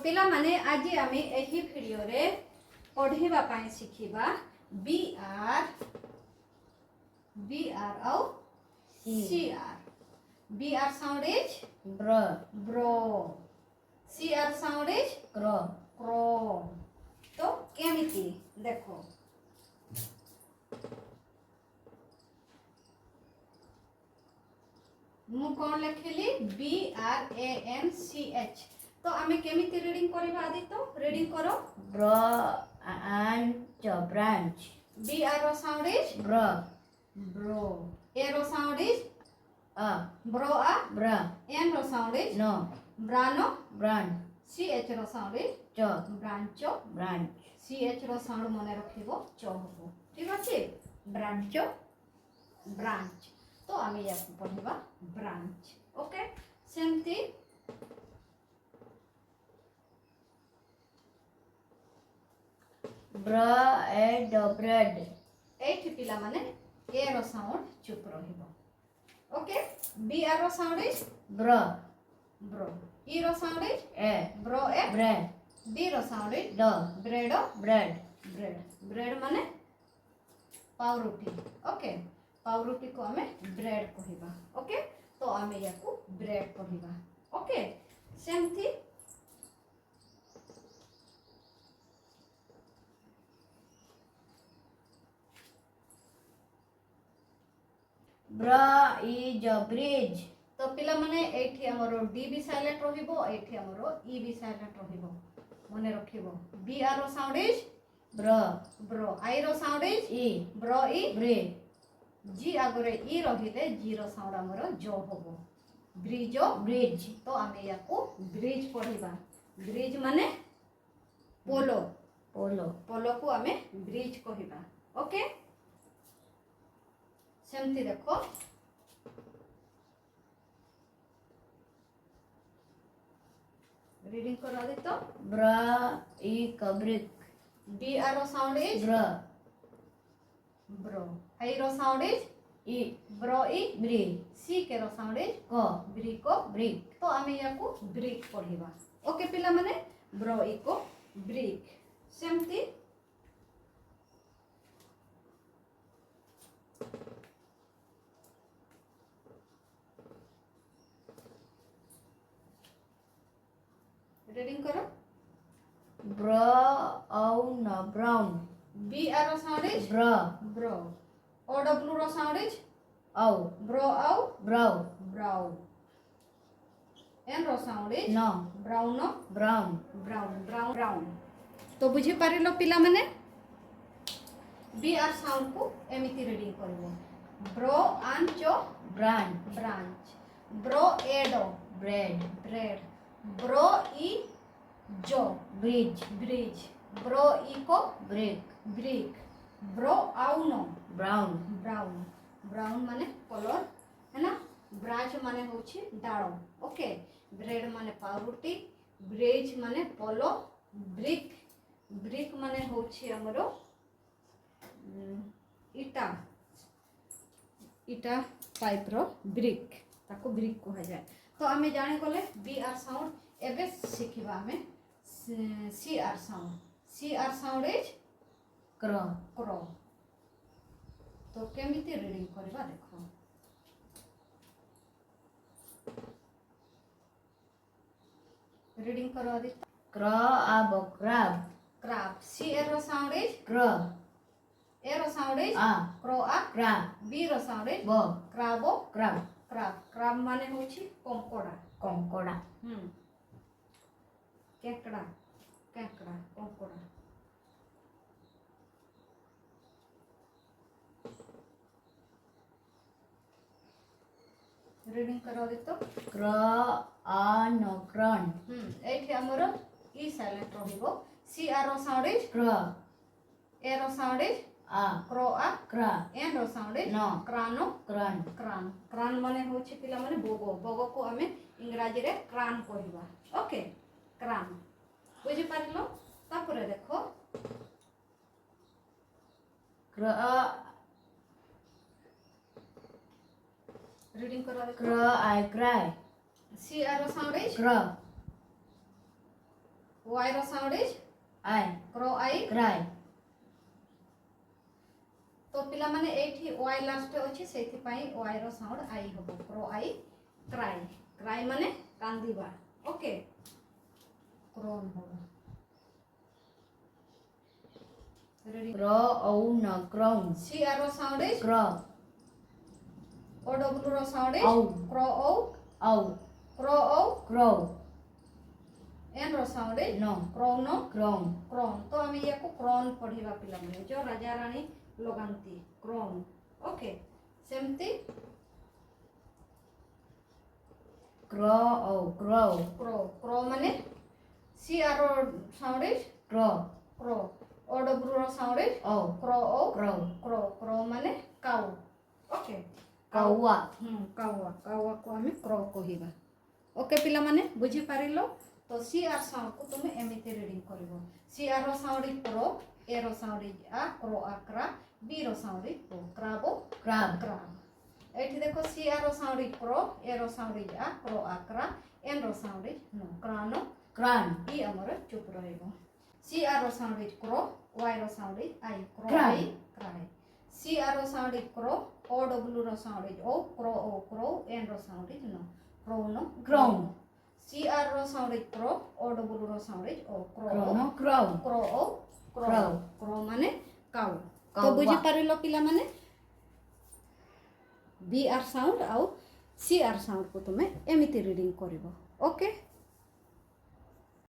पिला माने आज आमे एही वीडियो रे पढ़ेबा पाई शिखिबा बी आर और C R. B R sound is bro, C R sound is crow. तो केमिति देखो मु कौन लिखिली B R A N C H. तो आमे केमिति रीडिंग करिबा आदि तो रीडिंग करो bro and branch. B R row sound is bro, A row sound is bro bra, N row sound is no, ब्रानो ब्रांड, सी एच रो sound is ब्रांचो, ब्रांच, सी एच रो साउंड मने रखिबो चो हबो। ठीक अछि, ब्रांचो ब्रांच। तो आमे याकु पढिबा ब्रांच। ओके, सेमती ब्रेड ब्रेड। एठी पिला माने ए रो साउंड चुप रहिबो। Okay, B R row sound is bro, E रो sound is A bread, D रो साउंड इज ड ब्रेड। ब्रेड ब्रेड माने पावरुटी। ओके, पावरुटी को हमें ब्रेड कहिबा। ओके, तो हमें याकू ब्रेड कहिबा। ओके, सेमथी ब्रा इज ब्रिज। तो पिला माने एठी हमरो डी भी साइलेंट रहिबो, एठी हमरो ई भी साइलेंट रहिबो, मने रखिबो। B R row sound is bro, I रो साउंड इज ब्रो ई ब्रे, जी आगरे ई रहिले जी रो साउंड हमरो जो होबो, ब्रिजो ब्रिज। तो आमे याकू ब्रिज पढिबा। ब्रिज माने पोलो, पोलो को आमे ब्रिज कहिबा। ओके, सेमती देखो रीडिंग करा दे तो ब्रा ई brick. B R row sound is bro, I रो साउंड इज ब्रो ई ब्री, सी के रो साउंड इज को ब्रिक। तो आमे याकू ब्रिक पढिबा। ओके पिला माने ब्रो ई को ब्रिक। सेमती रीडिंग करो brown. B R row sound is bro, O W रो sound is bro brow, N row sound is brown. तो बुझी पारिलो पिला माने बी आर साउंड को एमिति रीडिंग करिवो ब्रो आंचो ब्रांच, ब्रो एडो ब्रेड, ब्रो ई जो ब्रिज, ब्रो ई को ब्रिक, ब्रो आउनो ब्राउन माने कलर है ना, ब्रांच माने होछि डालो। ओके, ब्रेड माने पावरुटी, ब्रिज माने पोलो, ब्रिक माने होछि हमरो इटा टाइप रो ब्रिक, ताको ब्रिक कहा जाए। तो आमे जाने गले बी आर साउंड एबे सिखिबा हमें C R sound is crow. तो केमिति रीडिंग करबा देखो रीडिंग करो आदि crab, C A row sound is A row sound is cro B ro sound is crabo crab माने होछि कंकोड़ा। केकड़ा कंकोड़ा। रीडिंग करो दे तो क्रॉन। एठी हमरो ई साइलेंट रहिबो, C R row sound is A row sound is cro, N row sound is cran माने होछि पिला माने बोगो को हमें इंग्रजी रे क्रान कहिबा। ओके, क्रान बुझि पारिलो। तापरे देखो रीडिंग करो देखो cry, C R row sound is Y ro sound is I. Cry. Cry. तो पिलामाने एठी y लास्ट अछि सेथि पई y रो साउंड आई हबो क्रो आई क्राई क्राई माने कांदीबा ओके क्रोन होबो रेडी Crown. Crown. c r रो sound is Crow. o w रो साउंड इज Ow. क्रो ओ Ow. क्रो ओ Crow. n रो साउंड इज No. क्रोनो Crown. क्रोन तो हम या को क्रोन पढिबा पिलामाने जो राजा रानी लगांती क्रोन ओके सेमती Crow. Crow. क्रो क्रो माने C R row sound is Crow. Crow O W रो साउंड इज Ow. क्रो ओ Crow. क्रो क्रो माने काउ ओके Kawa. काउआ काउआ को हमें क्रो कहिबा ओके पिला माने बुझी पारिलो तो सी आर साउंड को तुम एमिति रीडिंग करिवो C R row sound is cro A row sound is a cro acra B ro sound is o crabo Crab. Crab एठी देखो C R row sound is cro A row sound is a cro acra N row sound is no crano Cran. E हमर चुप रहइबो C R row sound is cro Y ro sound is I cro Cry. I cry C R row sound is crow O W रो sound is O crow N row sound is no क्रोनो Crown. C R row sound is crow O W रो sound is O Crow. Crow. Crow O crow Crow. Crow माने काउ तो Kawa. बुझी पारिलो पिला माने B R sound आउ सी R sound को तुमे एमिति रीडिंग करिवो ओके